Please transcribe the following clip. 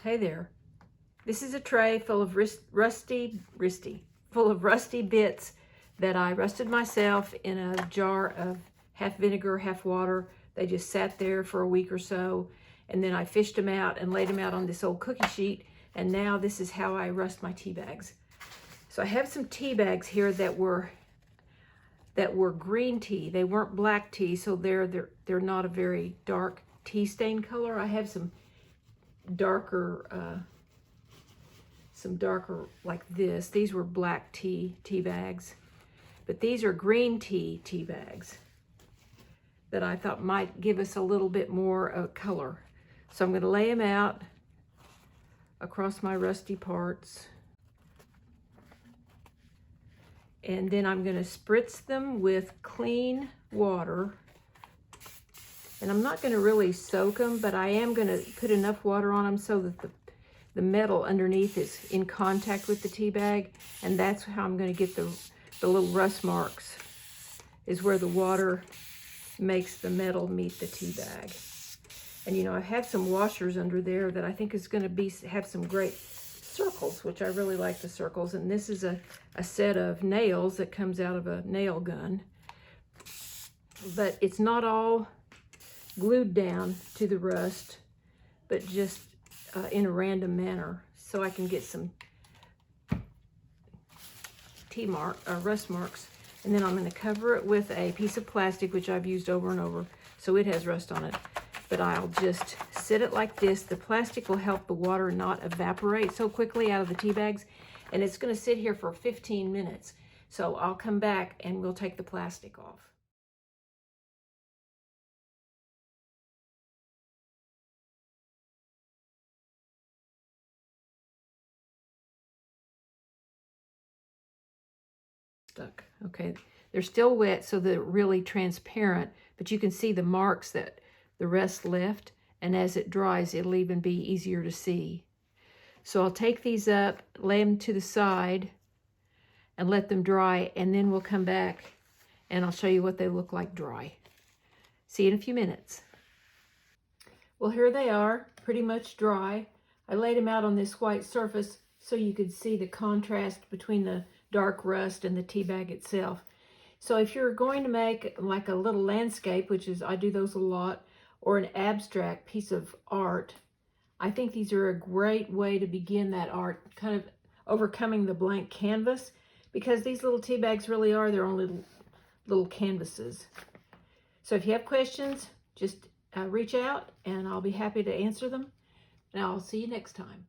Hey there. This is a tray full of rusty bits that I rusted myself in a jar of half vinegar, half water. They just sat there for a week or so, and then I fished them out and laid them out on this old cookie sheet, and now this is how I rust my tea bags. So I have some tea bags here that were green tea. They weren't black tea, so they're not a very dark tea stain color. I have some darker like this. These were black tea bags, but these are green tea bags that I thought might give us a little bit more color. So I'm going to lay them out across my rusty parts, and then I'm going to spritz them with clean water. And I'm not going to really soak them, but I am going to put enough water on them so that the metal underneath is in contact with the tea bag, and that's how I'm going to get the little rust marks, is where the water makes the metal meet the tea bag. And you know, I have some washers under there that I think is going to have some great circles, which I really like the circles. And this is a set of nails that comes out of a nail gun, but it's not all glued down to the rust, but just in a random manner, so I can get some rust marks. And then I'm going to cover it with a piece of plastic, which I've used over and over, so it has rust on it. But I'll just sit it like this. The plastic will help the water not evaporate so quickly out of the tea bags, and it's going to sit here for 15 minutes. So I'll come back and we'll take the plastic off. Stuck. Okay, they're still wet, so they're really transparent, but you can see the marks that the rest left, and as it dries, it'll even be easier to see. So I'll take these up, lay them to the side, and let them dry, and then we'll come back and I'll show you what they look like dry. See you in a few minutes. Well, here they are, pretty much dry. I laid them out on this white surface so you could see the contrast between the dark rust and the tea bag itself. So if you're going to make like a little landscape, which is, I do those a lot, or an abstract piece of art, I think these are a great way to begin that art, kind of overcoming the blank canvas, because these little tea bags really are their own little canvases. So if you have questions, just reach out and I'll be happy to answer them. And I'll see you next time.